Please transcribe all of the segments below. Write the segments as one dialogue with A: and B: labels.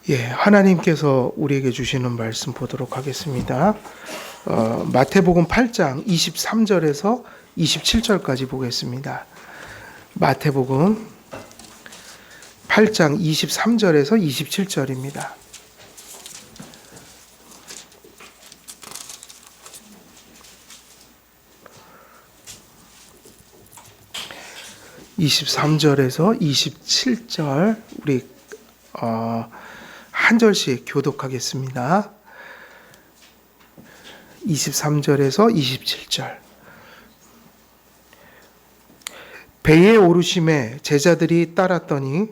A: 하나님께서 우리에게 주시는 말씀 보도록 하겠습니다. 마태복음 8장 23절에서 27절까지 보겠습니다. 마태복음 8장 23절에서 27절입니다. (23절에서) 27절 우리 한 절씩 교독하겠습니다. 23절에서 27절. 배에 오르심에 제자들이 따랐더니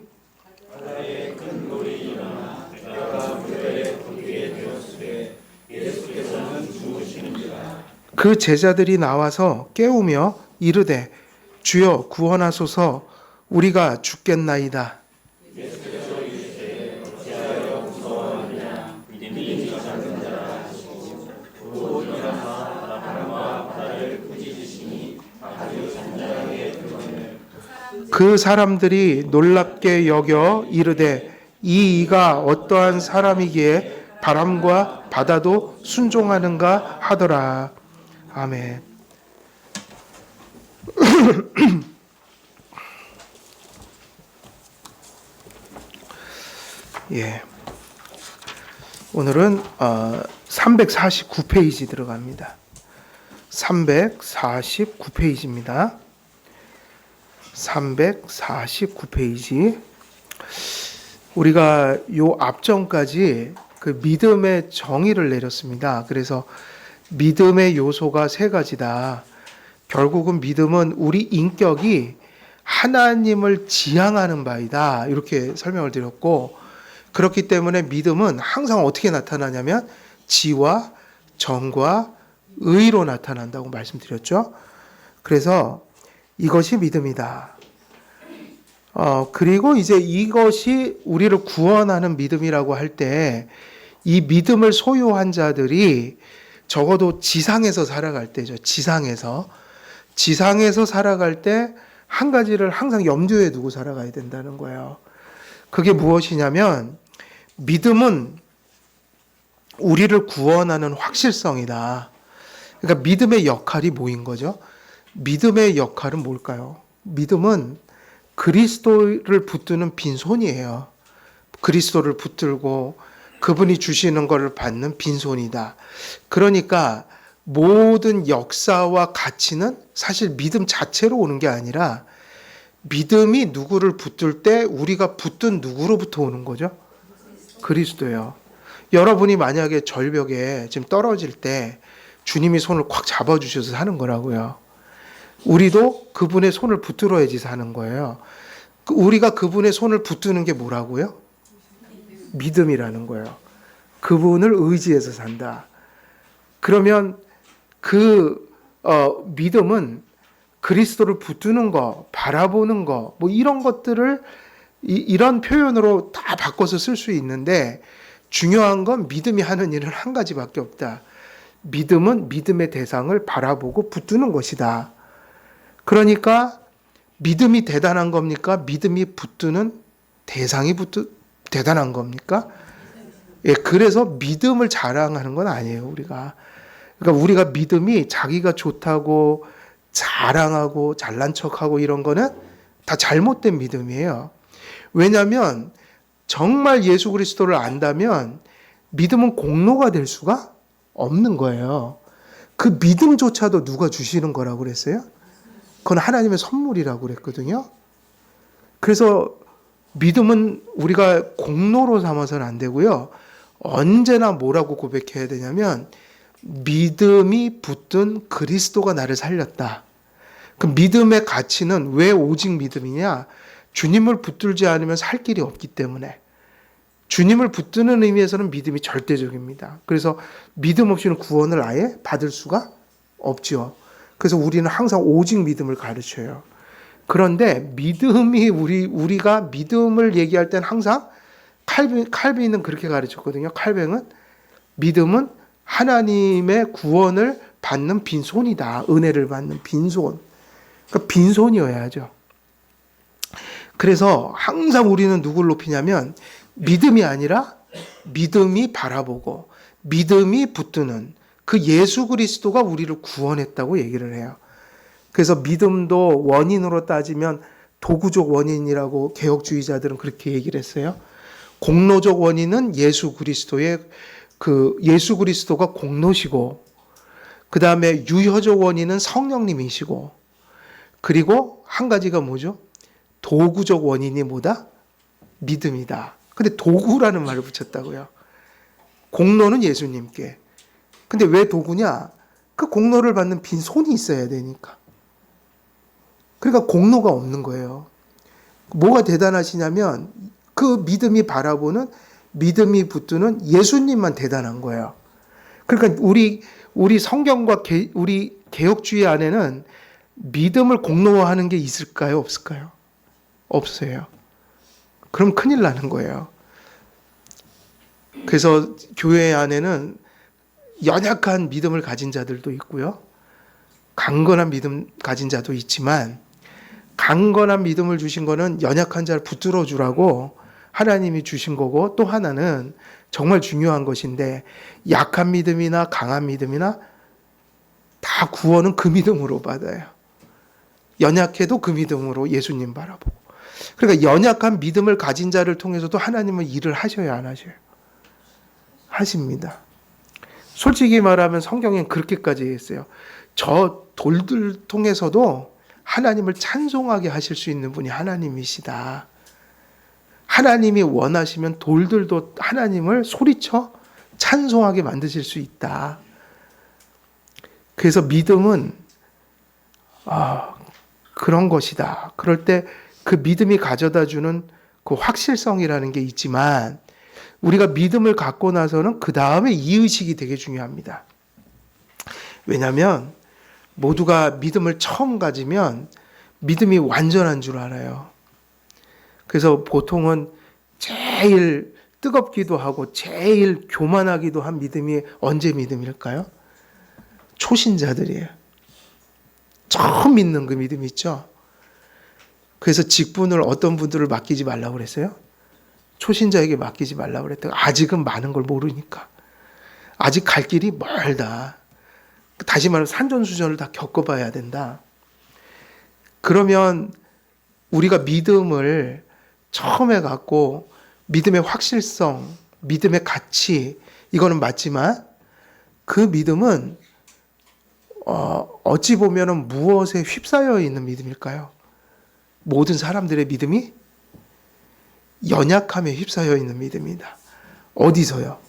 A: 그 제자들이 나와서 깨우며 이르되 주여 구원하소서 우리가 죽겠나이다. 그 사람들이 놀랍게 여겨 이르되 이 이가 어떠한 사람이기에 바람과 바다도 순종하는가 하더라. 아멘. 오늘은 349페이지 들어갑니다. 349페이지입니다. 349페이지. 우리가 요 앞전까지 그 믿음의 정의를 내렸습니다. 그래서 믿음의 요소가 세 가지다. 결국은 믿음은 우리 인격이 하나님을 지향하는 바이다. 이렇게 설명을 드렸고, 그렇기 때문에 믿음은 항상 어떻게 나타나냐면 지와 정과 의로 나타난다고 말씀드렸죠. 그래서 이것이 믿음이다. 그리고 이제 이것이 우리를 구원하는 믿음이라고 할 때 이 믿음을 소유한 자들이 적어도 지상에서 살아갈 때죠. 지상에서 살아갈 때 한 가지를 항상 염두에 두고 살아가야 된다는 거예요. 그게 무엇이냐면 믿음은 우리를 구원하는 확실성이다. 그러니까 믿음의 역할이 뭐인 거죠? 믿음의 역할은 뭘까요? 믿음은 그리스도를 붙드는 빈손이에요. 그리스도를 붙들고 그분이 주시는 것을 받는 빈손이다. 그러니까 모든 역사와 가치는 사실 믿음 자체로 오는 게 아니라 믿음이 누구를 붙들 때 우리가 붙든 누구로부터 오는 거죠? 그리스도예요. 여러분이 만약에 절벽에 지금 떨어질 때 주님이 손을 꽉 잡아주셔서 사는 거라고요. 우리도 그분의 손을 붙들어야지 사는 거예요. 우리가 그분의 손을 붙드는 게 뭐라고요? 믿음이라는 거예요. 그분을 의지해서 산다. 그러면 믿음은 그리스도를 붙드는 거, 바라보는 거, 뭐 이런 것들을 이런 표현으로 다 바꿔서 쓸 수 있는데 중요한 건 믿음이 하는 일은 한 가지밖에 없다. 믿음은 믿음의 대상을 바라보고 붙드는 것이다. 그러니까 믿음이 대단한 겁니까? 믿음이 붙드는 대상이 대단한 겁니까? 그래서 믿음을 자랑하는 건 아니에요, 우리가. 그러니까 우리가 믿음이 자기가 좋다고 자랑하고 잘난 척하고 이런 거는 다 잘못된 믿음이에요. 왜냐하면 정말 예수 그리스도를 안다면 믿음은 공로가 될 수가 없는 거예요. 그 믿음조차도 누가 주시는 거라고 그랬어요? 그건 하나님의 선물이라고 그랬거든요. 그래서 믿음은 우리가 공로로 삼아서는 안 되고요. 언제나 뭐라고 고백해야 되냐면 믿음이 붙든 그리스도가 나를 살렸다. 그 믿음의 가치는 왜 오직 믿음이냐? 주님을 붙들지 않으면 살 길이 없기 때문에. 주님을 붙드는 의미에서는 믿음이 절대적입니다. 그래서 믿음 없이는 구원을 아예 받을 수가 없죠. 그래서 우리는 항상 오직 믿음을 가르쳐요. 그런데 믿음이 우리가 믿음을 얘기할 때는 항상 칼빈은 그렇게 가르쳤거든요. 칼뱅은 믿음은 하나님의 구원을 받는 빈손이다. 은혜를 받는 빈손. 그러니까 빈손이어야죠. 그래서 항상 우리는 누구를 높이냐면 믿음이 아니라 믿음이 바라보고 믿음이 붙드는 그 예수 그리스도가 우리를 구원했다고 얘기를 해요. 그래서 믿음도 원인으로 따지면 도구적 원인이라고 개혁주의자들은 그렇게 얘기를 했어요. 공로적 원인은 예수 그리스도가 공로시고, 그 다음에 유효적 원인은 성령님이시고, 그리고 한 가지가 뭐죠? 도구적 원인이 뭐다? 믿음이다. 근데 도구라는 말을 붙였다고요. 공로는 예수님께. 근데 왜 도구냐? 그 공로를 받는 빈 손이 있어야 되니까. 그러니까 공로가 없는 거예요. 뭐가 대단하시냐면 그 믿음이 바라보는, 믿음이 붙드는 예수님만 대단한 거예요. 그러니까 우리 성경과 우리 개혁주의 안에는 믿음을 공로화하는 게 있을까요? 없을까요? 없어요. 그럼 큰일 나는 거예요. 그래서 교회 안에는 연약한 믿음을 가진 자들도 있고요. 강건한 믿음 가진 자도 있지만, 강건한 믿음을 주신 거는 연약한 자를 붙들어 주라고 하나님이 주신 거고, 또 하나는 정말 중요한 것인데, 약한 믿음이나 강한 믿음이나 다 구원은 그 믿음으로 받아요. 연약해도 그 믿음으로 예수님 바라보고. 그러니까 연약한 믿음을 가진 자를 통해서도 하나님은 일을 하셔야 안 하셔요? 하십니다. 솔직히 말하면 성경엔 그렇게까지 했어요. 저 돌들 통해서도 하나님을 찬송하게 하실 수 있는 분이 하나님이시다. 하나님이 원하시면 돌들도 하나님을 소리쳐 찬송하게 만드실 수 있다. 그래서 믿음은 그런 것이다. 그럴 때 그 믿음이 가져다 주는 그 확실성이라는 게 있지만, 우리가 믿음을 갖고 나서는 그 다음에 이의식이 되게 중요합니다. 왜냐하면 모두가 믿음을 처음 가지면 믿음이 완전한 줄 알아요. 그래서 보통은 제일 뜨겁기도 하고 제일 교만하기도 한 믿음이 언제 믿음일까요? 초신자들이에요. 처음 믿는 그 믿음 있죠? 그래서 직분을 어떤 분들을 맡기지 말라고 그랬어요? 초신자에게 맡기지 말라고 그랬대요. 아직은 많은 걸 모르니까. 아직 갈 길이 멀다. 다시 말하면 산전수전을 다 겪어봐야 된다. 그러면 우리가 믿음을 처음에 갖고 믿음의 확실성, 믿음의 가치, 이거는 맞지만 그 믿음은 어찌 보면 무엇에 휩싸여 있는 믿음일까요? 모든 사람들의 믿음이 연약함에 휩싸여 있는 믿음이다. 어디서요?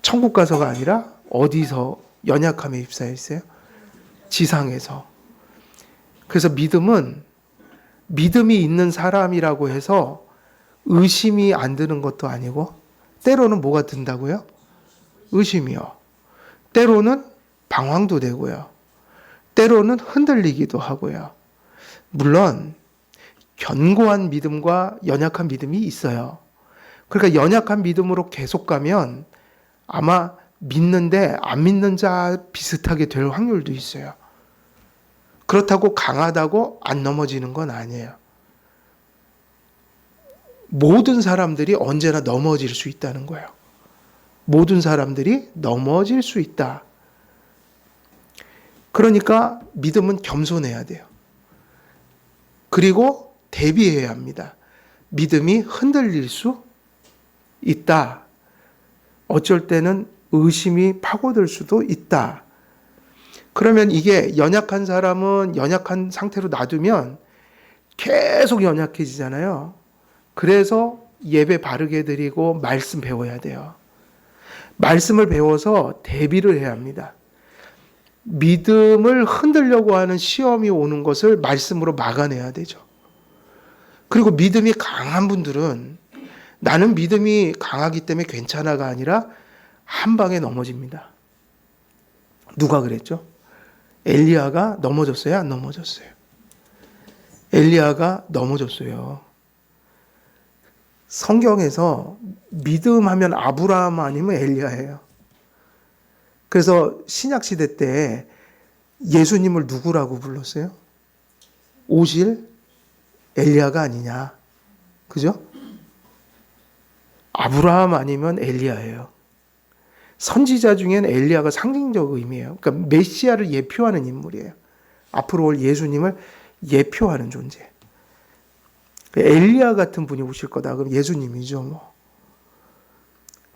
A: 천국 가서가 아니라 어디서 연약함에 휩싸여 있어요? 지상에서. 그래서 믿음은 믿음이 있는 사람이라고 해서 의심이 안 드는 것도 아니고, 때로는 뭐가 든다고요? 의심이요. 때로는 방황도 되고요. 때로는 흔들리기도 하고요. 물론 견고한 믿음과 연약한 믿음이 있어요. 그러니까 연약한 믿음으로 계속 가면 아마 믿는데 안 믿는 자 비슷하게 될 확률도 있어요. 그렇다고 강하다고 안 넘어지는 건 아니에요. 모든 사람들이 언제나 넘어질 수 있다는 거예요. 모든 사람들이 넘어질 수 있다. 그러니까 믿음은 겸손해야 돼요. 그리고 대비해야 합니다. 믿음이 흔들릴 수 있다. 어쩔 때는 의심이 파고들 수도 있다. 그러면 이게 연약한 사람은 연약한 상태로 놔두면 계속 연약해지잖아요. 그래서 예배 바르게 드리고 말씀 배워야 돼요. 말씀을 배워서 대비를 해야 합니다. 믿음을 흔들려고 하는 시험이 오는 것을 말씀으로 막아내야 되죠. 그리고 믿음이 강한 분들은 나는 믿음이 강하기 때문에 괜찮아가 아니라 한 방에 넘어집니다. 누가 그랬죠? 엘리야가 넘어졌어요? 안 넘어졌어요? 엘리야가 넘어졌어요. 성경에서 믿음하면 아브라함 아니면 엘리야예요. 그래서 신약시대 때 예수님을 누구라고 불렀어요? 오실 엘리야가 아니냐. 그죠? 아브라함 아니면 엘리야예요. 선지자 중엔 엘리야가 상징적 의미예요. 그러니까 메시아를 예표하는 인물이에요. 앞으로 올 예수님을 예표하는 존재. 엘리야 같은 분이 오실 거다. 그럼 예수님이죠, 뭐.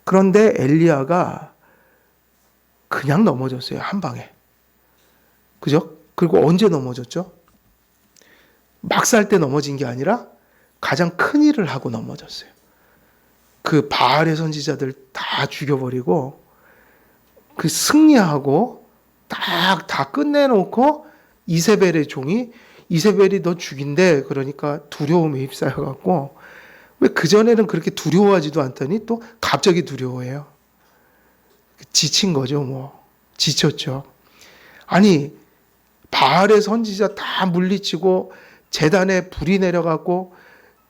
A: 그런데 엘리야가 그냥 넘어졌어요, 한 방에. 그죠? 그리고 언제 넘어졌죠? 막 살 때 넘어진 게 아니라 가장 큰 일을 하고 넘어졌어요. 그 바알의 선지자들 다 죽여버리고 그 승리하고 다 끝내놓고 이세벨의 종이 이세벨이 너 죽인대. 그러니까 두려움에 휩싸여갖고 왜 그전에는 그렇게 두려워하지도 않더니 또 갑자기 두려워해요. 지친 거죠, 뭐. 지쳤죠. 아니, 바알의 선지자 다 물리치고 제단에 불이 내려가고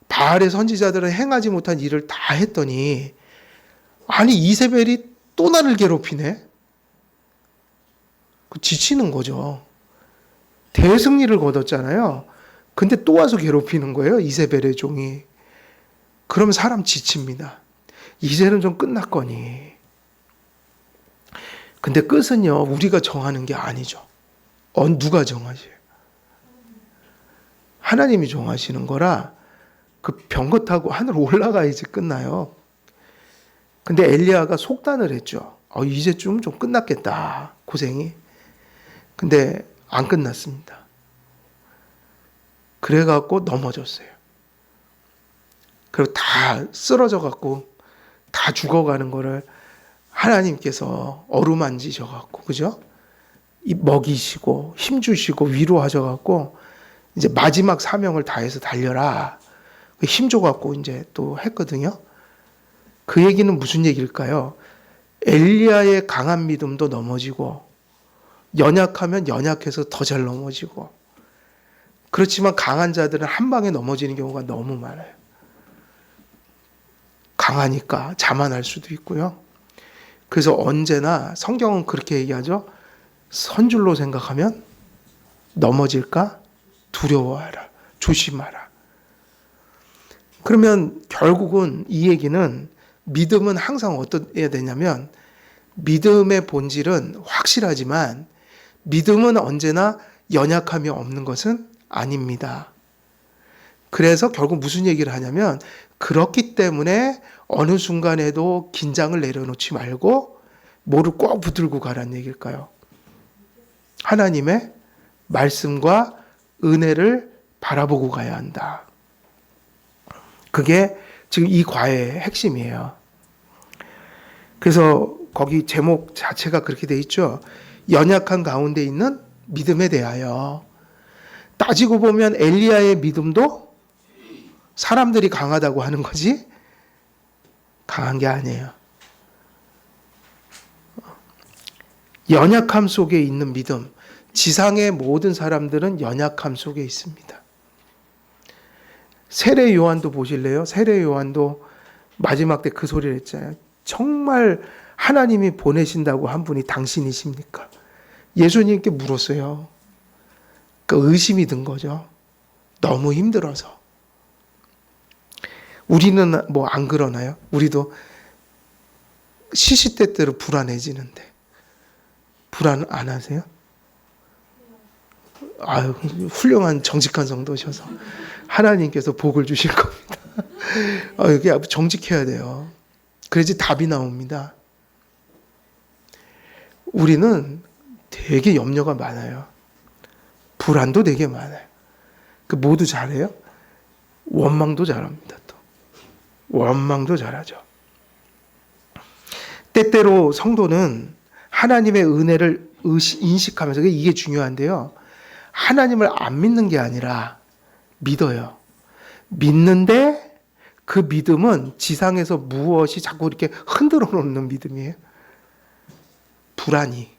A: 바알의 선지자들은 행하지 못한 일을 다 했더니 아니 이세벨이 또 나를 괴롭히네. 지치는 거죠. 대승리를 거뒀잖아요. 근데 또 와서 괴롭히는 거예요, 이세벨의 종이. 그러면 사람 지칩니다. 이제는 좀 끝났거니. 근데 끝은요, 우리가 정하는 게 아니죠. 누가 정하세요? 하나님이 정하시는 거라 그 병거 타고 하늘 올라가야지 끝나요. 근데 엘리야가 속단을 했죠. 이제쯤 좀 끝났겠다, 고생이. 근데 안 끝났습니다. 그래갖고 넘어졌어요. 그리고 다 쓰러져갖고 다 죽어가는 거를 하나님께서 어루만지셔갖고, 그죠? 먹이시고 힘주시고 위로하셔갖고 이제 마지막 사명을 다해서 달려라. 힘줘갖고 이제 또 했거든요. 그 얘기는 무슨 얘기일까요? 엘리야의 강한 믿음도 넘어지고 연약하면 연약해서 더 잘 넘어지고, 그렇지만 강한 자들은 한 방에 넘어지는 경우가 너무 많아요. 강하니까 자만할 수도 있고요. 그래서 언제나 성경은 그렇게 얘기하죠. 선줄로 생각하면 넘어질까 두려워하라, 조심하라. 그러면 결국은 이 얘기는 믿음은 항상 어떠해야 되냐면 믿음의 본질은 확실하지만 믿음은 언제나 연약함이 없는 것은 아닙니다. 그래서 결국 무슨 얘기를 하냐면 그렇기 때문에 어느 순간에도 긴장을 내려놓지 말고 뭐를 꼭 붙들고 가라는 얘기일까요? 하나님의 말씀과 은혜를 바라보고 가야 한다. 그게 지금 이 과외의 핵심이에요. 그래서 거기 제목 자체가 그렇게 돼 있죠. 연약한 가운데 있는 믿음에 대하여. 따지고 보면 엘리야의 믿음도 사람들이 강하다고 하는 거지 강한 게 아니에요. 연약함 속에 있는 믿음. 지상의 모든 사람들은 연약함 속에 있습니다. 세례 요한도 보실래요? 세례 요한도 마지막 때 그 소리를 했잖아요. 정말 하나님이 보내신다고 한 분이 당신이십니까? 예수님께 물었어요. 그 의심이 든 거죠. 너무 힘들어서. 우리는 뭐 안 그러나요? 우리도 시시때때로 불안해지는데 불안 안 하세요? 아유, 훌륭한 정직한 성도셔서 하나님께서 복을 주실 겁니다. 이게 정직해야 돼요. 그래야지 답이 나옵니다. 우리는 되게 염려가 많아요. 불안도 되게 많아요. 그 모두 잘해요? 원망도 잘합니다. 또 원망도 잘하죠. 때때로 성도는 하나님의 은혜를 인식하면서 이게 중요한데요. 하나님을 안 믿는 게 아니라 믿어요. 믿는데 그 믿음은 지상에서 무엇이 자꾸 이렇게 흔들어 놓는 믿음이에요. 불안이,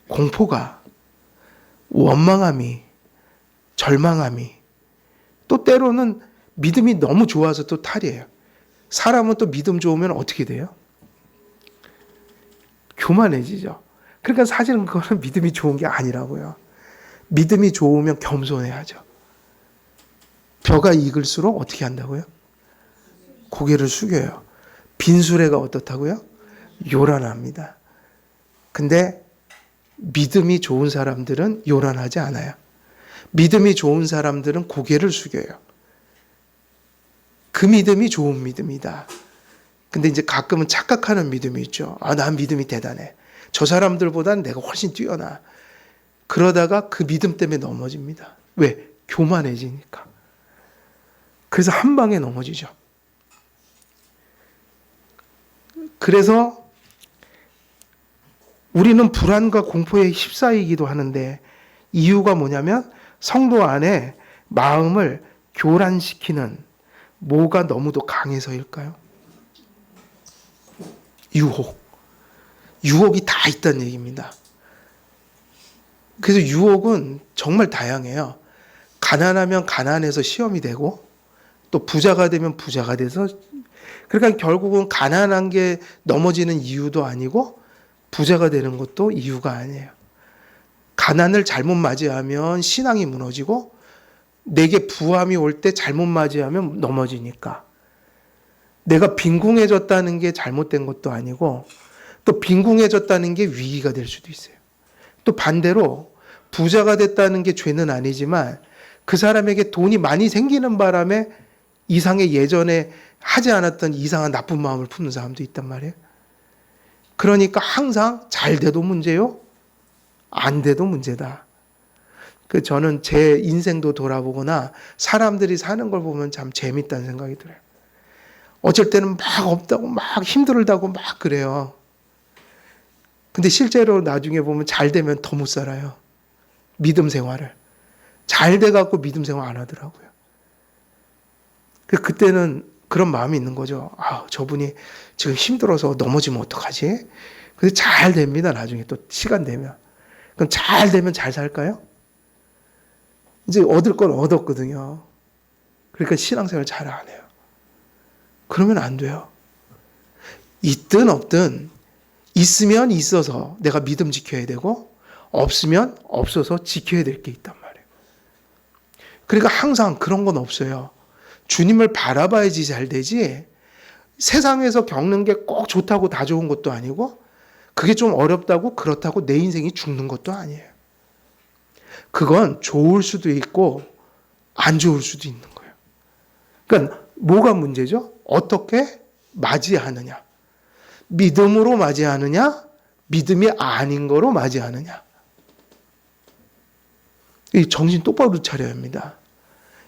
A: 공포가, 원망함이, 절망함이, 또 때로는 믿음이 너무 좋아서 또 탈이에요. 사람은 또 믿음 좋으면 어떻게 돼요? 교만해지죠. 그러니까 사실은 그거는 믿음이 좋은 게 아니라고요. 믿음이 좋으면 겸손해야죠. 벼가 익을수록 어떻게 한다고요? 고개를 숙여요. 빈수레가 어떻다고요? 요란합니다. 근데 믿음이 좋은 사람들은 요란하지 않아요. 믿음이 좋은 사람들은 고개를 숙여요. 그 믿음이 좋은 믿음이다. 근데 이제 가끔은 착각하는 믿음이 있죠. 아, 난 믿음이 대단해. 저 사람들보다는 내가 훨씬 뛰어나. 그러다가 그 믿음 때문에 넘어집니다. 왜? 교만해지니까. 그래서 한 방에 넘어지죠. 그래서 우리는 불안과 공포에 휩싸이기도 하는데 이유가 뭐냐면 성도 안에 마음을 교란시키는 뭐가 너무도 강해서일까요? 유혹이 다 있다는 얘기입니다. 그래서 유혹은 정말 다양해요. 가난하면 가난해서 시험이 되고 또 부자가 되면 부자가 돼서, 그러니까 결국은 가난한 게 넘어지는 이유도 아니고 부자가 되는 것도 이유가 아니에요. 가난을 잘못 맞이하면 신앙이 무너지고 내게 부함이 올 때 잘못 맞이하면 넘어지니까. 내가 빈궁해졌다는 게 잘못된 것도 아니고 또 빈궁해졌다는 게 위기가 될 수도 있어요. 또 반대로 부자가 됐다는 게 죄는 아니지만 그 사람에게 돈이 많이 생기는 바람에 이상의 예전에 하지 않았던 이상한 나쁜 마음을 품는 사람도 있단 말이에요. 그러니까 항상 잘 돼도 문제요, 안 돼도 문제다. 저는 제 인생도 돌아보거나 사람들이 사는 걸 보면 참 재밌다는 생각이 들어요. 어쩔 때는 막 없다고 막 힘들다고 막 그래요. 근데 실제로 나중에 보면 잘 되면 더 못 살아요. 믿음 생활을. 잘 돼갖고 믿음 생활 안 하더라고요. 그때는 그런 마음이 있는 거죠. 아, 저분이 지금 힘들어서 넘어지면 어떡하지? 근데 잘 됩니다. 나중에 또 시간 되면. 그럼 잘 되면 잘 살까요? 이제 얻을 건 얻었거든요. 그러니까 신앙생활 잘 안 해요. 그러면 안 돼요. 있든 없든 있으면 있어서 내가 믿음 지켜야 되고 없으면 없어서 지켜야 될 게 있단 말이에요. 그러니까 항상 그런 건 없어요. 주님을 바라봐야지 잘 되지 세상에서 겪는 게 꼭 좋다고 다 좋은 것도 아니고 그게 좀 어렵다고 그렇다고 내 인생이 죽는 것도 아니에요. 그건 좋을 수도 있고 안 좋을 수도 있는 거예요. 그러니까 뭐가 문제죠? 어떻게 맞이하느냐. 믿음으로 맞이하느냐, 믿음이 아닌 거로 맞이하느냐. 이 정신 똑바로 차려야 합니다.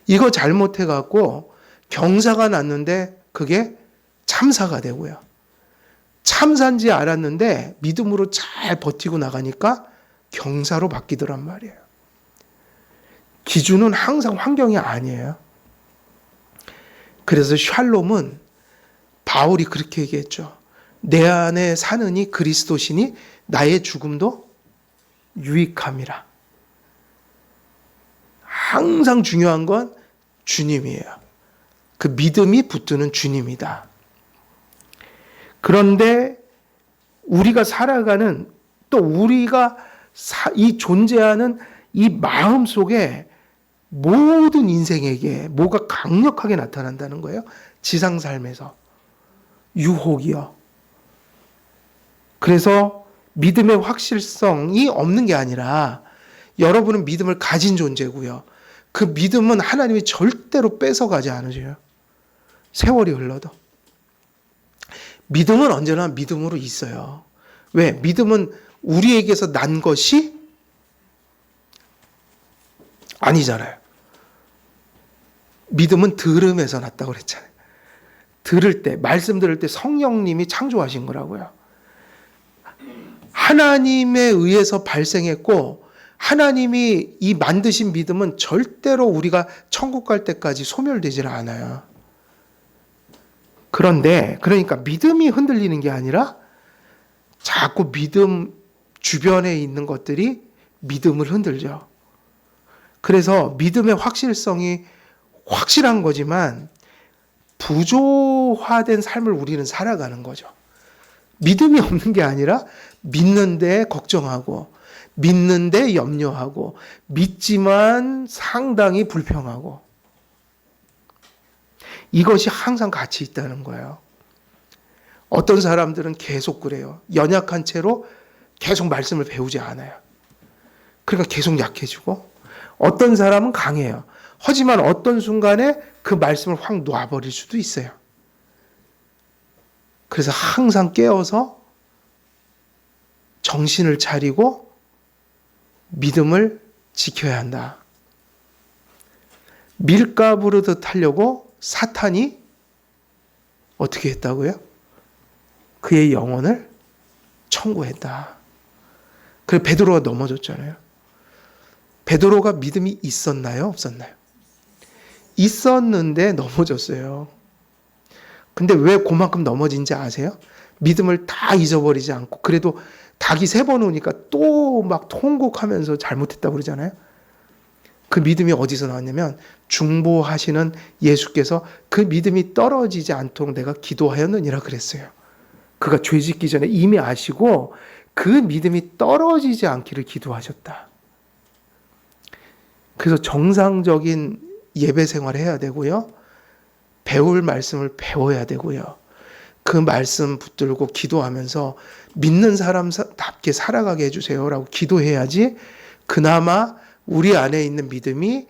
A: 이거 잘못해갖고 경사가 났는데 그게 참사가 되고요. 참사인지 알았는데 믿음으로 잘 버티고 나가니까 경사로 바뀌더란 말이에요. 기준은 항상 환경이 아니에요. 그래서 샬롬은 바울이 그렇게 얘기했죠. 내 안에 사느니 그리스도시니 나의 죽음도 유익함이라. 항상 중요한 건 주님이에요. 그 믿음이 붙드는 주님이다. 그런데 우리가 살아가는 또 우리가 이 존재하는 이 마음 속에 모든 인생에게 뭐가 강력하게 나타난다는 거예요. 지상 삶에서. 유혹이요. 그래서 믿음의 확실성이 없는 게 아니라 여러분은 믿음을 가진 존재고요. 그 믿음은 하나님이 절대로 뺏어가지 않으셔요. 세월이 흘러도. 믿음은 언제나 믿음으로 있어요. 왜? 믿음은 우리에게서 난 것이 아니잖아요. 믿음은 들음에서 났다고 그랬잖아요. 들을 때, 말씀 들을 때 성령님이 창조하신 거라고요. 하나님에 의해서 발생했고 하나님이 이 만드신 믿음은 절대로 우리가 천국 갈 때까지 소멸되질 않아요. 그런데 그러니까 믿음이 흔들리는 게 아니라 자꾸 믿음 주변에 있는 것들이 믿음을 흔들죠. 그래서 믿음의 확실성이 확실한 거지만 부조화된 삶을 우리는 살아가는 거죠. 믿음이 없는 게 아니라 믿는데 걱정하고 믿는데 염려하고 믿지만 상당히 불평하고 이것이 항상 같이 있다는 거예요. 어떤 사람들은 계속 그래요. 연약한 채로 계속 말씀을 배우지 않아요. 그러니까 계속 약해지고, 어떤 사람은 강해요. 하지만 어떤 순간에 그 말씀을 확 놔버릴 수도 있어요. 그래서 항상 깨어서 정신을 차리고 믿음을 지켜야 한다. 밀가 부르듯 하려고 사탄이 어떻게 했다고요? 그의 영혼을 청구했다. 그래서 베드로가 넘어졌잖아요. 베드로가 믿음이 있었나요? 없었나요? 있었는데 넘어졌어요. 근데 왜 그만큼 넘어진지 아세요? 믿음을 다 잊어버리지 않고, 그래도 닭이 3번 오니까 또 막 통곡하면서 잘못했다고 그러잖아요. 그 믿음이 어디서 나왔냐면, 중보하시는 예수께서 그 믿음이 떨어지지 않도록 내가 기도하였느니라 그랬어요. 그가 죄 짓기 전에 이미 아시고 그 믿음이 떨어지지 않기를 기도하셨다. 그래서 정상적인 예배 생활을 해야 되고요. 배울 말씀을 배워야 되고요. 그 말씀 붙들고 기도하면서 믿는 사람답게 살아가게 해주세요라고 기도해야지 그나마 우리 안에 있는 믿음이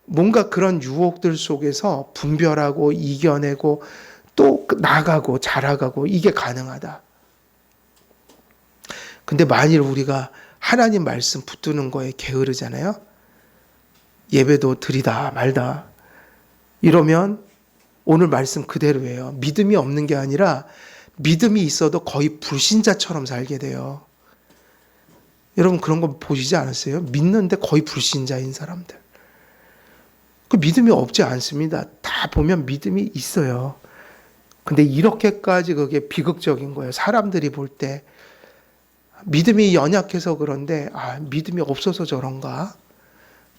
A: 뭔가 그런 유혹들 속에서 분별하고 이겨내고 또 나가고 자라가고 이게 가능하다. 근데 만일 우리가 하나님 말씀 붙드는 거에 게으르잖아요. 예배도 드리다 말다. 이러면 오늘 말씀 그대로예요. 믿음이 없는 게 아니라 믿음이 있어도 거의 불신자처럼 살게 돼요. 여러분 그런 거 보시지 않았어요? 믿는데 거의 불신자인 사람들. 그 믿음이 없지 않습니다. 다 보면 믿음이 있어요. 근데 이렇게까지 그게 비극적인 거예요. 사람들이 볼 때 믿음이 연약해서 그런데 믿음이 없어서 저런가?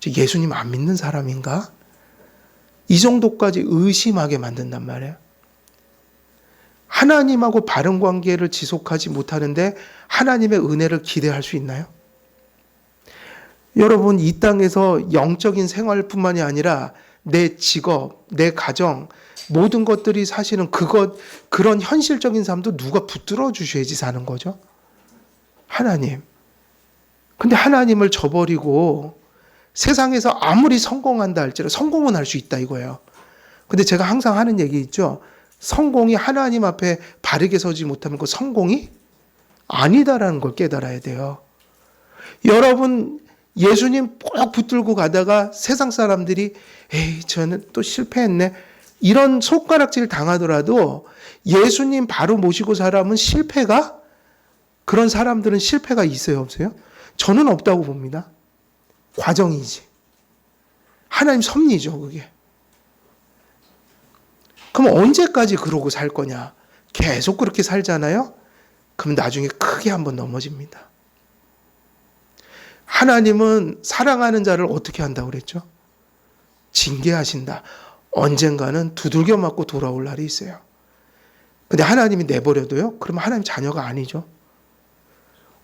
A: 예수님 안 믿는 사람인가? 이 정도까지 의심하게 만든단 말이에요. 하나님하고 바른 관계를 지속하지 못하는데 하나님의 은혜를 기대할 수 있나요? 여러분 이 땅에서 영적인 생활뿐만이 아니라 내 직업, 내 가정 모든 것들이 사실은 그런 현실적인 삶도 누가 붙들어 주셔야지 사는 거죠. 하나님. 근데 하나님을 저버리고 세상에서 아무리 성공한다 할지라도 성공은 할 수 있다 이거예요. 근데 제가 항상 하는 얘기 있죠. 성공이 하나님 앞에 바르게 서지 못하면 그 성공이 아니다라는 걸 깨달아야 돼요. 여러분 예수님 꼭 붙들고 가다가 세상 사람들이 에이 저는 또 실패했네 이런 손가락질 당하더라도 예수님 바로 모시고 사람은 그런 사람들은 실패가 있어요 없어요? 저는 없다고 봅니다. 과정이지. 하나님 섭리죠 그게. 그럼 언제까지 그러고 살 거냐? 계속 그렇게 살잖아요? 그럼 나중에 크게 한번 넘어집니다. 하나님은 사랑하는 자를 어떻게 한다고 그랬죠? 징계하신다. 언젠가는 두들겨 맞고 돌아올 날이 있어요. 근데 하나님이 내버려둬요? 그러면 하나님 자녀가 아니죠.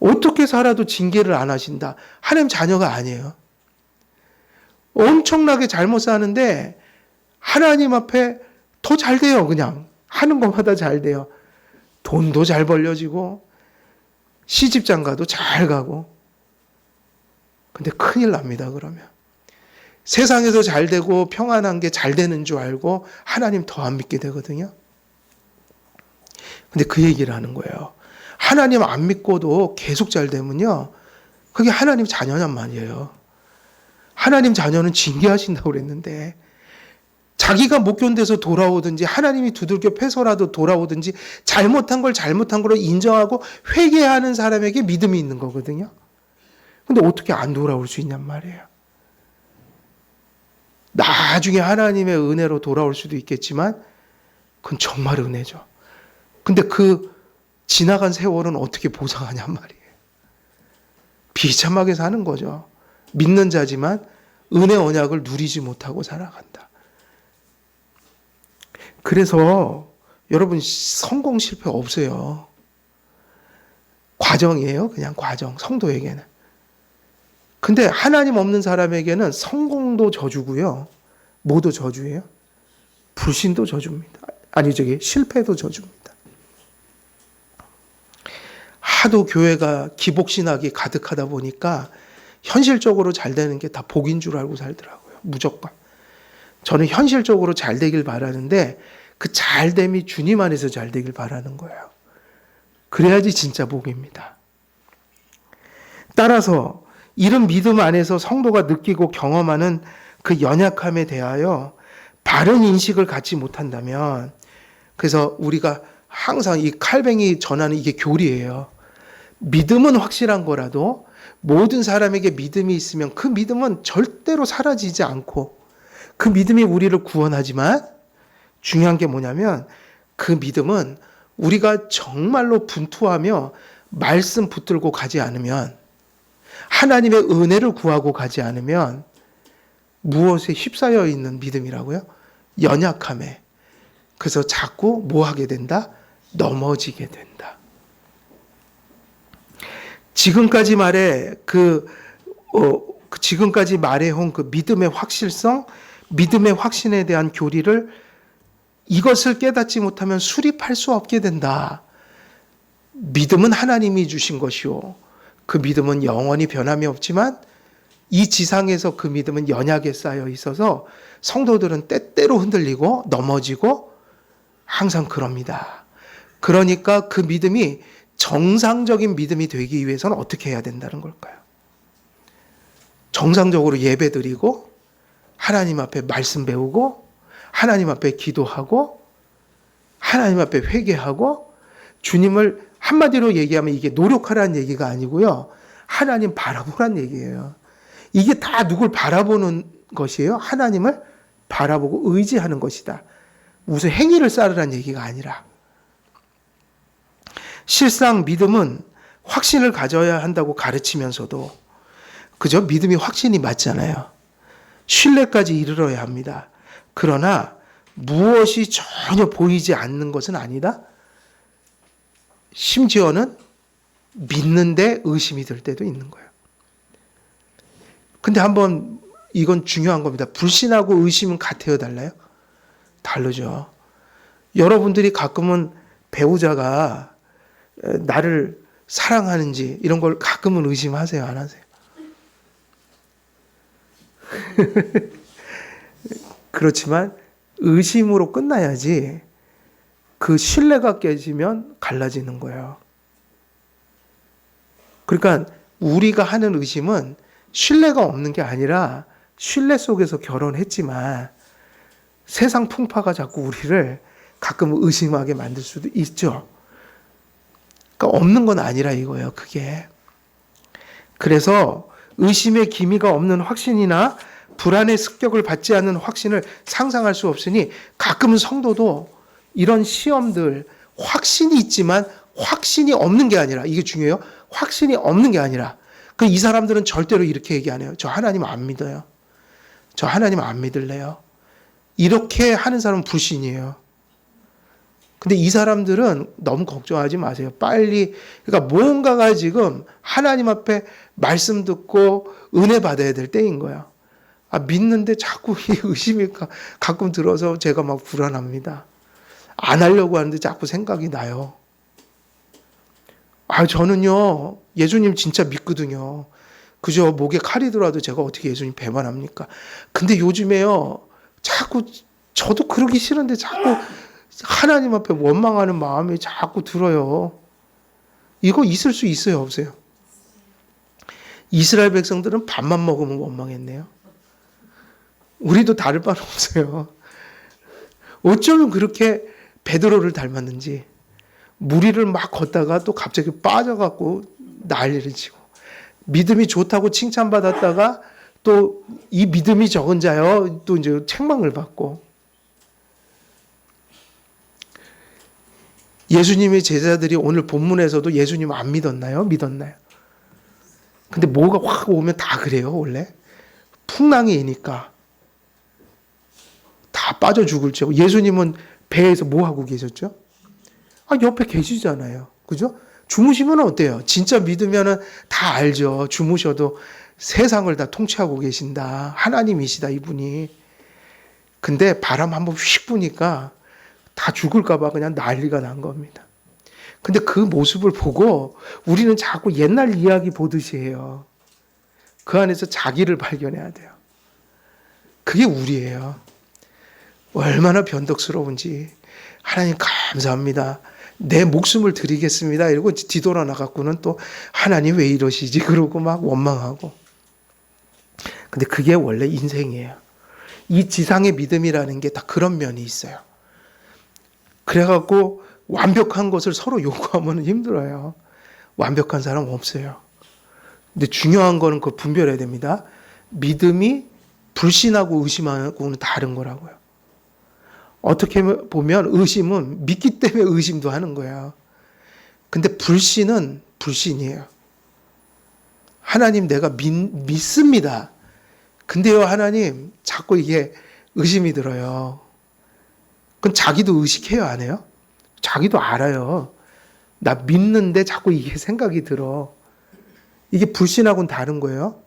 A: 어떻게 살아도 징계를 안 하신다. 하나님 자녀가 아니에요. 엄청나게 잘못 사는데 하나님 앞에 더 잘 돼요. 그냥 하는 것마다 잘 돼요. 돈도 잘 벌려지고 시집장가도 잘 가고. 근데 큰일 납니다. 그러면 세상에서 잘 되고 평안한 게 잘 되는 줄 알고 하나님 더 안 믿게 되거든요. 근데 그 얘기를 하는 거예요. 하나님 안 믿고도 계속 잘 되면요. 그게 하나님 자녀냔 말이에요. 하나님 자녀는 징계하신다고 그랬는데 자기가 못 견뎌서 돌아오든지 하나님이 두들겨 패서라도 돌아오든지 잘못한 걸 잘못한 걸로 인정하고 회개하는 사람에게 믿음이 있는 거거든요. 근데 어떻게 안 돌아올 수 있냔 말이에요. 나중에 하나님의 은혜로 돌아올 수도 있겠지만 그건 정말 은혜죠. 근데 그 지나간 세월은 어떻게 보상하냔 말이에요. 비참하게 사는 거죠. 믿는 자지만 은혜 언약을 누리지 못하고 살아간다. 그래서 여러분 성공 실패 없어요. 과정이에요. 그냥 과정. 성도에게는. 근데 하나님 없는 사람에게는 성공도 저주고요. 뭐도 저주예요? 불신도 저주입니다. 실패도 저주입니다. 하도 교회가 기복신학이 가득하다 보니까 현실적으로 잘 되는 게 다 복인 줄 알고 살더라고요. 무조건. 저는 현실적으로 잘 되길 바라는데 그 잘됨이 주님 안에서 잘 되길 바라는 거예요. 그래야지 진짜 복입니다. 따라서 이런 믿음 안에서 성도가 느끼고 경험하는 그 연약함에 대하여 바른 인식을 갖지 못한다면, 그래서 우리가 항상 이 칼뱅이 전하는 이게 교리예요. 믿음은 확실한 거라도 모든 사람에게 믿음이 있으면 그 믿음은 절대로 사라지지 않고 그 믿음이 우리를 구원하지만, 중요한 게 뭐냐면 그 믿음은 우리가 정말로 분투하며 말씀 붙들고 가지 않으면, 하나님의 은혜를 구하고 가지 않으면 무엇에 휩싸여 있는 믿음이라고요? 연약함에. 그래서 자꾸 뭐 하게 된다? 넘어지게 된다. 지금까지 말해온 그 믿음의 확실성, 믿음의 확신에 대한 교리를, 이것을 깨닫지 못하면 수립할 수 없게 된다. 믿음은 하나님이 주신 것이요, 그 믿음은 영원히 변함이 없지만 이 지상에서 그 믿음은 연약에 쌓여 있어서 성도들은 때때로 흔들리고 넘어지고 항상 그럽니다. 그러니까 그 믿음이 정상적인 믿음이 되기 위해서는 어떻게 해야 된다는 걸까요? 정상적으로 예배드리고 하나님 앞에 말씀 배우고 하나님 앞에 기도하고 하나님 앞에 회개하고, 주님을 한마디로 얘기하면 이게 노력하라는 얘기가 아니고요, 하나님 바라보라는 얘기예요. 이게 다 누굴 바라보는 것이에요? 하나님을 바라보고 의지하는 것이다. 무슨 행위를 쌓으라는 얘기가 아니라. 실상 믿음은 확신을 가져야 한다고 가르치면서도, 그죠? 믿음이 확신이 맞잖아요. 신뢰까지 이르러야 합니다. 그러나 무엇이 전혀 보이지 않는 것은 아니다. 심지어는 믿는데 의심이 들 때도 있는 거예요. 근데 한번, 이건 중요한 겁니다. 불신하고 의심은 같아요, 달라요? 다르죠. 여러분들이 가끔은 배우자가 나를 사랑하는지 이런 걸 가끔은 의심하세요, 안 하세요? 그렇지만 의심으로 끝나야지 그 신뢰가 깨지면 갈라지는 거예요. 그러니까 우리가 하는 의심은 신뢰가 없는 게 아니라 신뢰 속에서 결혼했지만 세상 풍파가 자꾸 우리를 가끔 의심하게 만들 수도 있죠. 그러니까 없는 건 아니라 이거예요, 그게. 그래서 의심의 기미가 없는 확신이나 불안의 습격을 받지 않는 확신을 상상할 수 없으니, 가끔은 성도도 이런 시험들, 확신이 있지만 확신이 없는 게 아니라, 이게 중요해요. 확신이 없는 게 아니라, 이 사람들은 절대로 이렇게 얘기 안 해요. 저 하나님 안 믿어요. 저 하나님 안 믿을래요. 이렇게 하는 사람은 불신이에요. 근데 이 사람들은 너무 걱정하지 마세요. 빨리, 그러니까 뭔가가 지금 하나님 앞에 말씀 듣고 은혜 받아야 될 때인 거야. 믿는데 자꾸 이 의심이 가끔 들어서 제가 막 불안합니다. 안 하려고 하는데 자꾸 생각이 나요. 저는요, 예수님 진짜 믿거든요. 그죠? 목에 칼이 들어와도 제가 어떻게 예수님 배반합니까? 근데 요즘에요, 자꾸, 저도 그러기 싫은데 자꾸 하나님 앞에 원망하는 마음이 자꾸 들어요. 이거 있을 수 있어요, 없어요? 이스라엘 백성들은 밥만 먹으면 원망했네요. 우리도 다를 바는 없어요. 어쩌면 그렇게 베드로를 닮았는지, 무리를 막 걷다가 또 갑자기 빠져갖고 난리를 치고, 믿음이 좋다고 칭찬받았다가 또 이 믿음이 적은 자여 또 이제 책망을 받고. 예수님의 제자들이 오늘 본문에서도 예수님 안 믿었나요? 믿었나요? 근데 뭐가 확 오면 다 그래요, 원래. 풍랑이니까 다 빠져 죽을지. 예수님은 배에서 뭐 하고 계셨죠? 옆에 계시잖아요. 그죠? 주무시면 어때요? 진짜 믿으면은 다 알죠. 주무셔도 세상을 다 통치하고 계신다. 하나님이시다, 이분이. 근데 바람 한번 휙 부니까 다 죽을까봐 그냥 난리가 난 겁니다. 근데 그 모습을 보고 우리는 자꾸 옛날 이야기 보듯이 해요. 그 안에서 자기를 발견해야 돼요. 그게 우리예요. 얼마나 변덕스러운지. 하나님 감사합니다. 내 목숨을 드리겠습니다. 이러고 뒤돌아 나갔고는 또 하나님 왜 이러시지? 그러고 막 원망하고. 근데 그게 원래 인생이에요. 이 지상의 믿음이라는 게 다 그런 면이 있어요. 그래갖고 완벽한 것을 서로 요구하면 힘들어요. 완벽한 사람 없어요. 근데 중요한 거는 그걸 분별해야 됩니다. 믿음이 불신하고 의심하고는 다른 거라고요. 어떻게 보면 의심은 믿기 때문에 의심도 하는 거예요. 근데 불신은 불신이에요. 하나님 내가 믿습니다. 근데요 하나님 자꾸 이게 의심이 들어요. 그건 자기도 의식해요 안 해요? 자기도 알아요. 나 믿는데 자꾸 이게 생각이 들어. 이게 불신하고는 다른 거예요.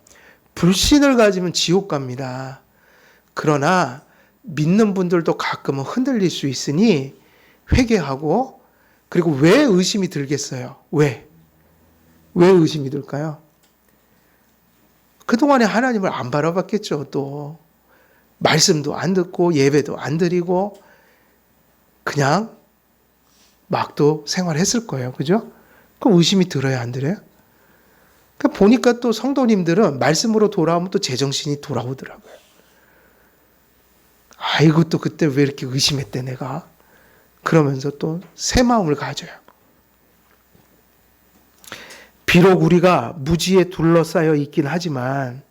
A: 불신을 가지면 지옥 갑니다. 그러나 믿는 분들도 가끔은 흔들릴 수 있으니 회개하고 그리고 왜 의심이 들겠어요? 왜 의심이 들까요? 그동안에 하나님을 안 바라봤겠죠. 또 말씀도 안 듣고 예배도 안 드리고 그냥 막도 생활했을 거예요. 그죠? 그럼 의심이 들어야 안 들어요? 그러니까 보니까 또 성도님들은 말씀으로 돌아오면 또 제정신이 돌아오더라고요. 아이고 또 그때 왜 이렇게 의심했대 내가. 그러면서 또 새 마음을 가져요. 비록 우리가 무지에 둘러싸여 있긴 하지만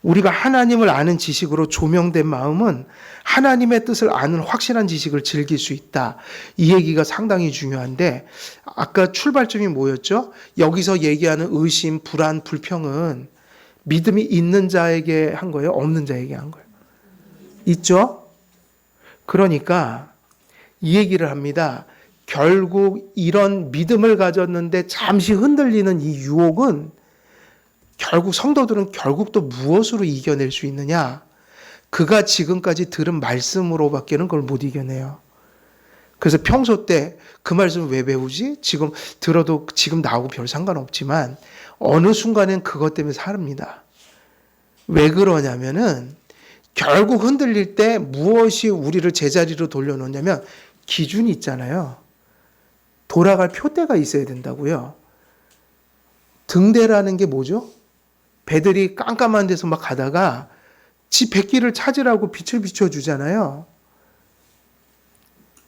A: 우리가 하나님을 아는 지식으로 조명된 마음은 하나님의 뜻을 아는 확실한 지식을 즐길 수 있다. 이 얘기가 상당히 중요한데 아까 출발점이 뭐였죠? 여기서 얘기하는 의심, 불안, 불평은 믿음이 있는 자에게 한 거예요? 없는 자에게 한 거예요? 있죠? 그러니까 이 얘기를 합니다. 결국 이런 믿음을 가졌는데 잠시 흔들리는 이 유혹은 결국 성도들은 결국 또 무엇으로 이겨낼 수 있느냐? 그가 지금까지 들은 말씀으로밖에는 그걸 못 이겨내요. 그래서 평소 때 그 말씀을 왜 배우지? 지금 들어도 지금 나하고 별 상관없지만 어느 순간엔 그것 때문에 삽니다. 왜 그러냐면은 결국 흔들릴 때 무엇이 우리를 제자리로 돌려놓냐면 기준이 있잖아요. 돌아갈 표대가 있어야 된다고요. 등대라는 게 뭐죠? 배들이 깜깜한 데서 막 가다가 지 백길을 찾으라고 빛을 비춰주잖아요.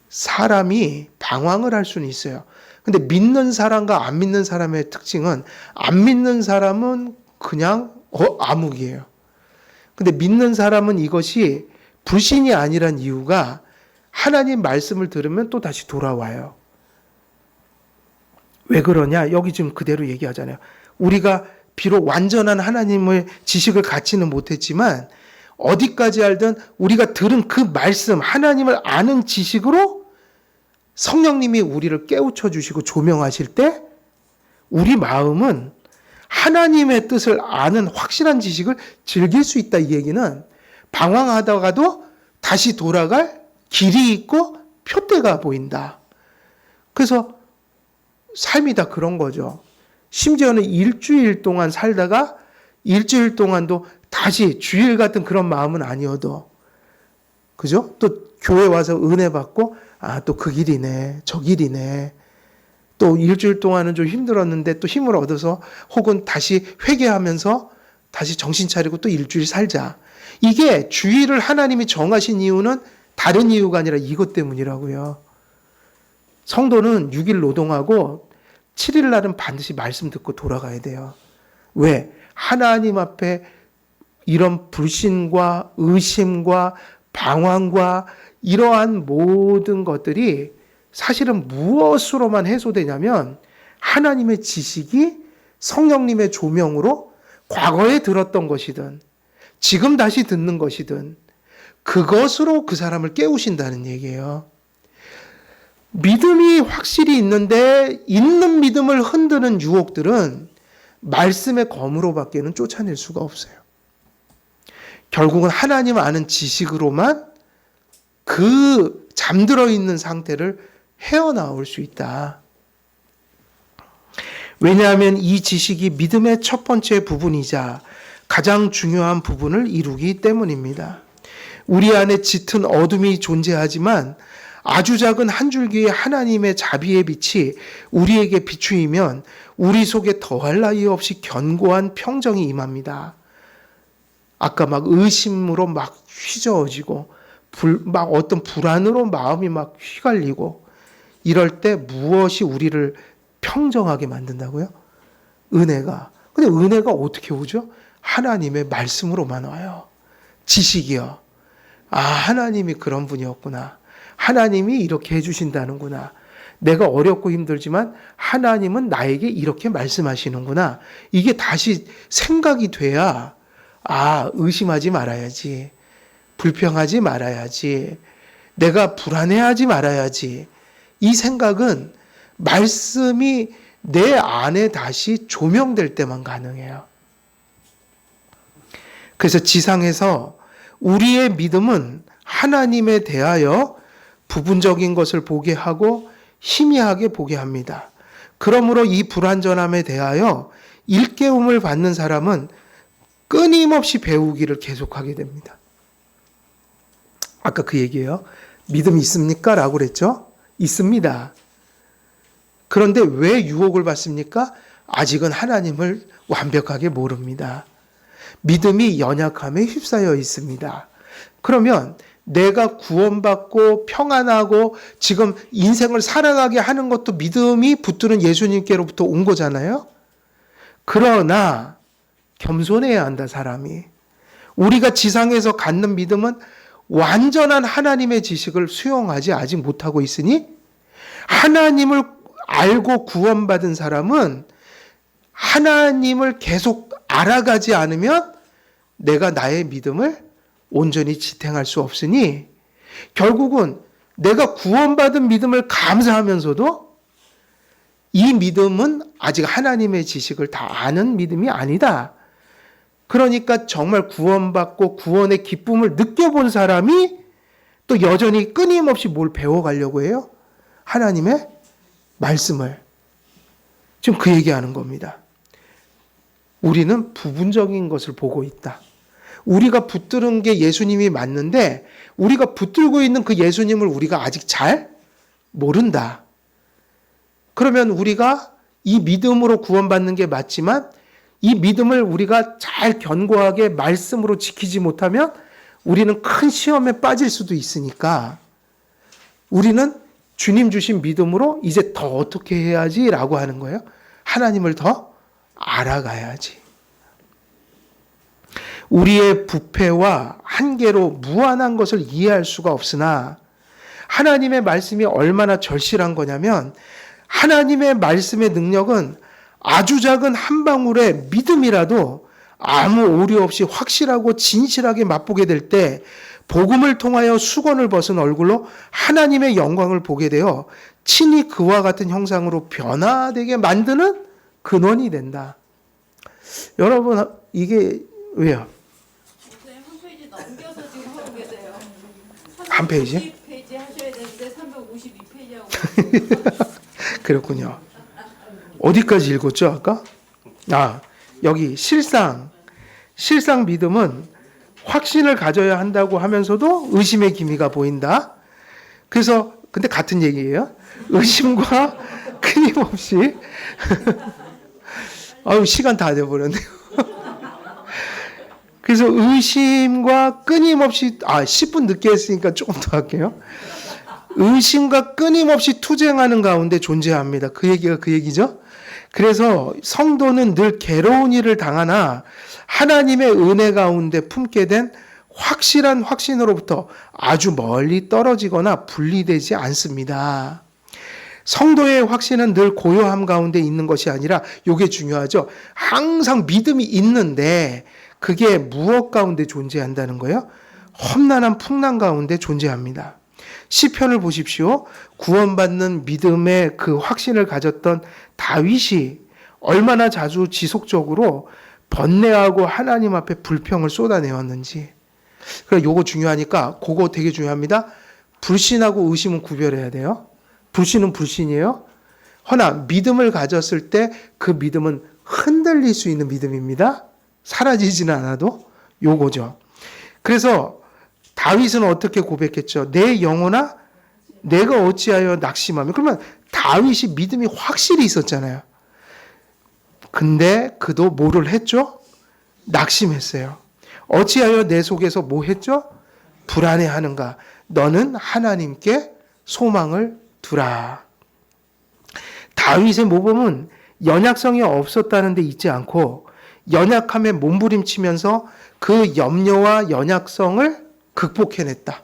A: 사람이 방황을 할 수는 있어요. 근데 믿는 사람과 안 믿는 사람의 특징은 안 믿는 사람은 그냥 암흑이에요. 근데 믿는 사람은 이것이 불신이 아니란 이유가 하나님 말씀을 들으면 또 다시 돌아와요. 왜 그러냐? 여기 지금 그대로 얘기하잖아요. 우리가 비록 완전한 하나님의 지식을 갖지는 못했지만 어디까지 알든 우리가 들은 그 말씀, 하나님을 아는 지식으로 성령님이 우리를 깨우쳐 주시고 조명하실 때 우리 마음은 하나님의 뜻을 아는 확실한 지식을 즐길 수 있다. 이 얘기는 방황하다가도 다시 돌아갈 길이 있고 표대가 보인다. 그래서 삶이 다 그런 거죠. 심지어는 일주일 동안 살다가 일주일 동안도 다시 주일 같은 그런 마음은 아니어도 그죠? 또 교회 와서 은혜 받고 또 그 길이네 저 길이네 또 일주일 동안은 좀 힘들었는데 또 힘을 얻어서 혹은 다시 회개하면서 다시 정신 차리고 또 일주일 살자. 이게 주일을 하나님이 정하신 이유는 다른 이유가 아니라 이것 때문이라고요. 성도는 6일 노동하고 7일 날은 반드시 말씀 듣고 돌아가야 돼요. 왜? 하나님 앞에 이런 불신과 의심과 방황과 이러한 모든 것들이 사실은 무엇으로만 해소되냐면 하나님의 지식이 성령님의 조명으로 과거에 들었던 것이든 지금 다시 듣는 것이든 그것으로 그 사람을 깨우신다는 얘기예요. 믿음이 확실히 있는데 있는 믿음을 흔드는 유혹들은 말씀의 검으로밖에는 쫓아낼 수가 없어요. 결국은 하나님 아는 지식으로만 그 잠들어 있는 상태를 헤어나올 수 있다. 왜냐하면 이 지식이 믿음의 첫 번째 부분이자 가장 중요한 부분을 이루기 때문입니다. 우리 안에 짙은 어둠이 존재하지만 아주 작은 한 줄기의 하나님의 자비의 빛이 우리에게 비추이면 우리 속에 더할 나위 없이 견고한 평정이 임합니다. 아까 막 의심으로 막 휘저어지고 막 어떤 불안으로 마음이 막 휘갈리고 이럴 때 무엇이 우리를 평정하게 만든다고요? 은혜가. 근데 은혜가 어떻게 오죠? 하나님의 말씀으로만 와요. 지식이요. 아, 하나님이 그런 분이었구나. 하나님이 이렇게 해주신다는구나. 내가 어렵고 힘들지만 하나님은 나에게 이렇게 말씀하시는구나. 이게 다시 생각이 돼야 의심하지 말아야지. 불평하지 말아야지. 내가 불안해하지 말아야지. 이 생각은 말씀이 내 안에 다시 조명될 때만 가능해요. 그래서 지상에서 우리의 믿음은 하나님에 대하여 부분적인 것을 보게 하고 희미하게 보게 합니다. 그러므로 이 불완전함에 대하여 일깨움을 받는 사람은 끊임없이 배우기를 계속하게 됩니다. 아까 그 얘기예요. 믿음이 있습니까? 라고 그랬죠? 있습니다. 그런데 왜 유혹을 받습니까? 아직은 하나님을 완벽하게 모릅니다. 믿음이 연약함에 휩싸여 있습니다. 그러면 내가 구원받고 평안하고 지금 인생을 살아가게 하는 것도 믿음이 붙드는 예수님께로부터 온 거잖아요. 그러나 겸손해야 한다, 사람이. 우리가 지상에서 갖는 믿음은 완전한 하나님의 지식을 수용하지 아직 못하고 있으니 하나님을 알고 구원받은 사람은 하나님을 계속 알아가지 않으면 내가 나의 믿음을 온전히 지탱할 수 없으니 결국은 내가 구원받은 믿음을 감사하면서도 이 믿음은 아직 하나님의 지식을 다 아는 믿음이 아니다. 그러니까 정말 구원받고 구원의 기쁨을 느껴본 사람이 또 여전히 끊임없이 뭘 배워가려고 해요? 하나님의 말씀을. 지금 그 얘기하는 겁니다. 우리는 부분적인 것을 보고 있다. 우리가 붙드는 게 예수님이 맞는데 우리가 붙들고 있는 그 예수님을 우리가 아직 잘 모른다. 그러면 우리가 이 믿음으로 구원받는 게 맞지만 이 믿음을 우리가 잘 견고하게 말씀으로 지키지 못하면 우리는 큰 시험에 빠질 수도 있으니까 우리는 주님 주신 믿음으로 이제 더 어떻게 해야지라고 하는 거예요. 하나님을 더 알아가야지. 우리의 부패와 한계로 무한한 것을 이해할 수가 없으나 하나님의 말씀이 얼마나 절실한 거냐면 하나님의 말씀의 능력은 아주 작은 한 방울의 믿음이라도 아무 오류 없이 확실하고 진실하게 맛보게 될 때 복음을 통하여 수건을 벗은 얼굴로 하나님의 영광을 보게 되어 친히 그와 같은 형상으로 변화되게 만드는 근원이 된다. 여러분 이게 왜요?
B: 한 페이지 넘겨서 지금 하고 계세요.
A: 한 페이지?
B: 350페이지 하셔야 되는데 352페이지 하고
A: 그렇군요. 어디까지 읽었죠 아까? 여기 실상 믿음은 확신을 가져야 한다고 하면서도 의심의 기미가 보인다. 그래서 근데 같은 얘기예요. 의심과 끊임없이 시간 다 돼버렸네요. 그래서 의심과 끊임없이 10분 늦게 했으니까 조금 더 할게요. 의심과 끊임없이 투쟁하는 가운데 존재합니다. 그 얘기가 그 얘기죠. 그래서 성도는 늘 괴로운 일을 당하나 하나님의 은혜 가운데 품게 된 확실한 확신으로부터 아주 멀리 떨어지거나 분리되지 않습니다. 성도의 확신은 늘 고요함 가운데 있는 것이 아니라 이게 중요하죠. 항상 믿음이 있는데 그게 무엇 가운데 존재한다는 거예요? 험난한 풍랑 가운데 존재합니다. 시편을 보십시오. 구원받는 믿음의 그 확신을 가졌던 다윗이 얼마나 자주 지속적으로 번뇌하고 하나님 앞에 불평을 쏟아내었는지. 그래 요거 중요하니까 그거 되게 중요합니다. 불신하고 의심은 구별해야 돼요. 불신은 불신이에요. 허나 믿음을 가졌을 때 그 믿음은 흔들릴 수 있는 믿음입니다. 사라지지는 않아도 요거죠. 그래서 다윗은 어떻게 고백했죠? 내 영혼아 내가 어찌하여 낙심하며. 그러면 다윗이 믿음이 확실히 있었잖아요. 근데 그도 뭐를 했죠? 낙심했어요. 어찌하여 내 속에서 뭐 했죠? 불안해하는가. 너는 하나님께 소망을 두라. 다윗의 모범은 연약성이 없었다는 데 있지 않고 연약함에 몸부림치면서 그 염려와 연약성을 극복해냈다.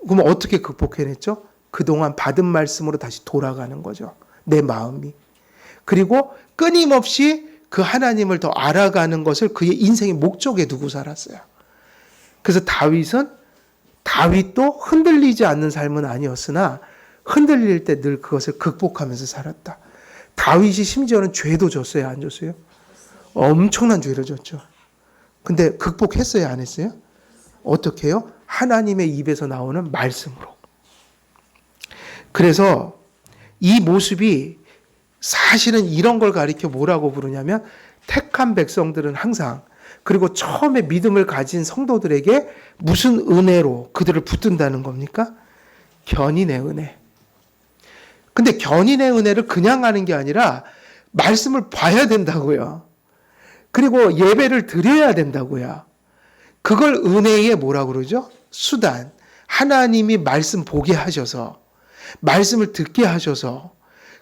A: 그럼 어떻게 극복해냈죠? 그동안 받은 말씀으로 다시 돌아가는 거죠. 내 마음이. 그리고 끊임없이 그 하나님을 더 알아가는 것을 그의 인생의 목적에 두고 살았어요. 그래서 다윗도 흔들리지 않는 삶은 아니었으나 흔들릴 때 늘 그것을 극복하면서 살았다. 다윗이 심지어는 죄도 졌어요, 안 졌어요? 엄청난 죄를 졌죠. 근데 극복했어요, 안 했어요? 어떻게 해요? 하나님의 입에서 나오는 말씀으로. 그래서 이 모습이 사실은 이런 걸 가리켜 뭐라고 부르냐면 택한 백성들은 항상 그리고 처음에 믿음을 가진 성도들에게 무슨 은혜로 그들을 붙든다는 겁니까? 견인의 은혜. 근데 견인의 은혜를 그냥 하는 게 아니라 말씀을 봐야 된다고요. 그리고 예배를 드려야 된다고요. 그걸 은혜의 뭐라고 그러죠? 수단. 하나님이 말씀 보게 하셔서 말씀을 듣게 하셔서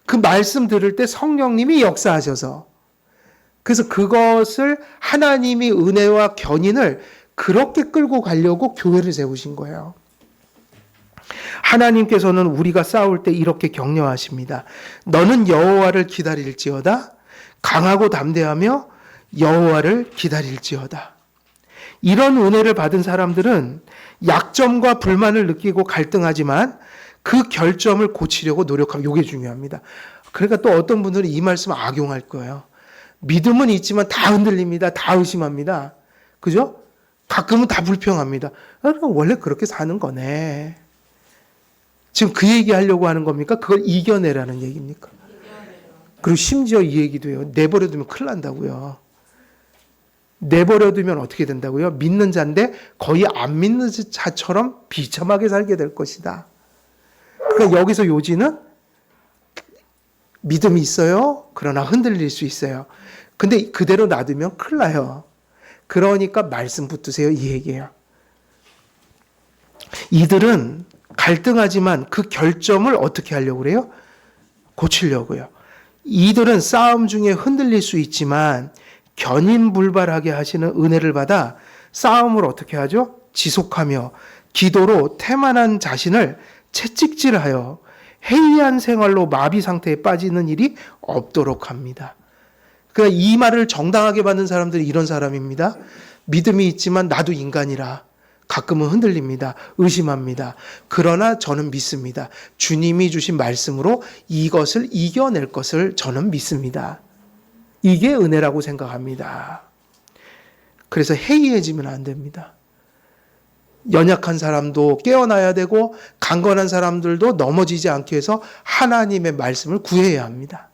A: 그 말씀 들을 때 성령님이 역사하셔서 그래서 그것을 하나님이 은혜와 견인을 그렇게 끌고 가려고 교회를 세우신 거예요. 하나님께서는 우리가 싸울 때 이렇게 격려하십니다. 너는 여호와를 기다릴지어다. 강하고 담대하며 여호와를 기다릴지어다. 이런 은혜를 받은 사람들은 약점과 불만을 느끼고 갈등하지만 그 결점을 고치려고 노력하고 이게 중요합니다. 그러니까 또 어떤 분들은 이 말씀을 악용할 거예요. 믿음은 있지만 다 흔들립니다. 다 의심합니다. 그죠? 가끔은 다 불평합니다. 원래 그렇게 사는 거네. 지금 그 얘기 하려고 하는 겁니까? 그걸 이겨내라는 얘기입니까? 그리고 심지어 이 얘기도 해요. 내버려두면 큰일 난다고요. 내버려두면 어떻게 된다고요? 믿는 자인데 거의 안 믿는 자처럼 비참하게 살게 될 것이다. 그러니까 여기서 요지는 믿음이 있어요. 그러나 흔들릴 수 있어요. 근데 그대로 놔두면 큰일 나요. 그러니까 말씀 붙드세요. 이 얘기예요. 이들은 갈등하지만 그 결점을 어떻게 하려고 그래요? 고치려고요. 이들은 싸움 중에 흔들릴 수 있지만 견인불발하게 하시는 은혜를 받아 싸움을 어떻게 하죠? 지속하며 기도로 태만한 자신을 채찍질하여 해이한 생활로 마비 상태에 빠지는 일이 없도록 합니다. 그러니까 이 말을 정당하게 받는 사람들이 이런 사람입니다. 믿음이 있지만 나도 인간이라 가끔은 흔들립니다. 의심합니다. 그러나 저는 믿습니다. 주님이 주신 말씀으로 이것을 이겨낼 것을 저는 믿습니다. 이게 은혜라고 생각합니다. 그래서 해이해지면 안 됩니다. 연약한 사람도 깨어나야 되고 강건한 사람들도 넘어지지 않게 해서 하나님의 말씀을 구해야 합니다.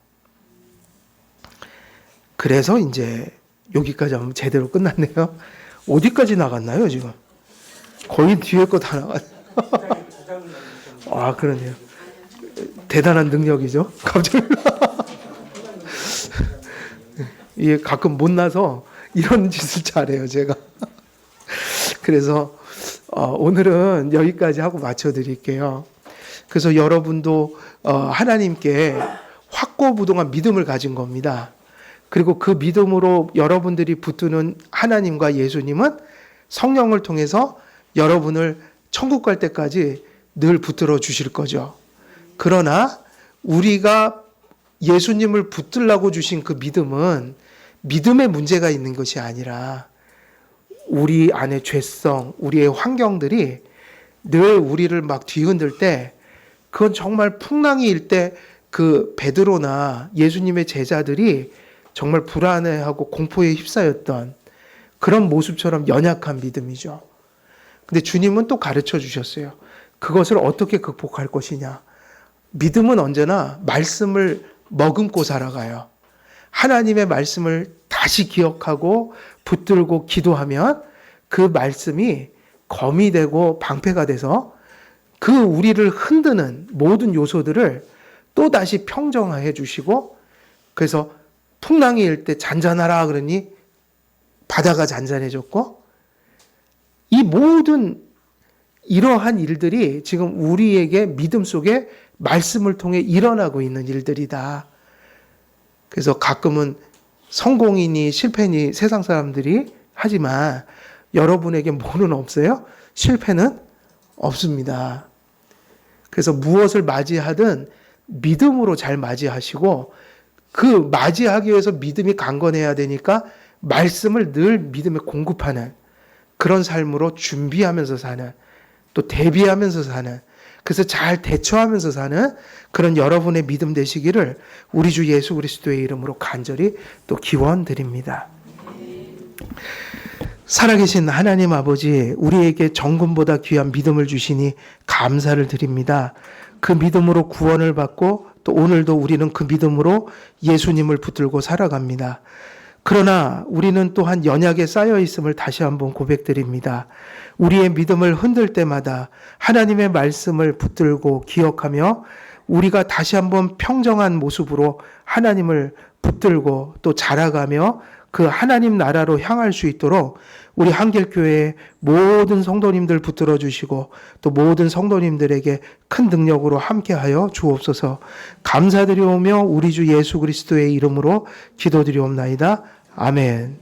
A: 그래서 이제 여기까지 하면 제대로 끝났네요. 어디까지 나갔나요, 지금? 거의 뒤에 거 다 나갔네요. 아, 그러네요. 대단한 능력이죠. 갑자기. 이게 가끔 못나서 이런 짓을 잘해요, 제가. 그래서 오늘은 여기까지 하고 마쳐드릴게요. 그래서 여러분도 하나님께 확고부동한 믿음을 가진 겁니다. 그리고 그 믿음으로 여러분들이 붙드는 하나님과 예수님은 성령을 통해서 여러분을 천국 갈 때까지 늘 붙들어 주실 거죠. 그러나 우리가 예수님을 붙들라고 주신 그 믿음은 믿음의 문제가 있는 것이 아니라 우리 안의 죄성, 우리의 환경들이 늘 우리를 막 뒤흔들 때 그건 정말 풍랑이 일 때 그 베드로나 예수님의 제자들이 정말 불안해하고 공포에 휩싸였던 그런 모습처럼 연약한 믿음이죠. 근데 주님은 또 가르쳐 주셨어요. 그것을 어떻게 극복할 것이냐. 믿음은 언제나 말씀을 머금고 살아가요. 하나님의 말씀을 다시 기억하고 붙들고 기도하면 그 말씀이 검이 되고 방패가 돼서 그 우리를 흔드는 모든 요소들을 또다시 평정해 주시고, 그래서 풍랑이 일 때 잔잔하라 그러니 바다가 잔잔해졌고, 이 모든 이러한 일들이 지금 우리에게 믿음 속에 말씀을 통해 일어나고 있는 일들이다. 그래서 가끔은 성공이니 실패니 세상 사람들이 하지만 여러분에게 뭐는 없어요? 실패는 없습니다. 그래서 무엇을 맞이하든 믿음으로 잘 맞이하시고, 그 맞이하기 위해서 믿음이 강건해야 되니까 말씀을 늘 믿음에 공급하는 그런 삶으로 준비하면서 사는, 또 대비하면서 사는, 그래서 잘 대처하면서 사는 그런 여러분의 믿음 되시기를 우리 주 예수 그리스도의 이름으로 간절히 또 기원드립니다. 살아계신 하나님 아버지, 우리에게 정금보다 귀한 믿음을 주시니 감사를 드립니다. 그 믿음으로 구원을 받고 또 오늘도 우리는 그 믿음으로 예수님을 붙들고 살아갑니다. 그러나 우리는 또한 연약에 쌓여 있음을 다시 한번 고백드립니다. 우리의 믿음을 흔들 때마다 하나님의 말씀을 붙들고 기억하며 우리가 다시 한번 평정한 모습으로 하나님을 붙들고 또 자라가며 그 하나님 나라로 향할 수 있도록 우리 한길교회의 모든 성도님들 붙들어 주시고 또 모든 성도님들에게 큰 능력으로 함께하여 주옵소서. 감사드리오며 우리 주 예수 그리스도의 이름으로 기도드리옵나이다. 아멘.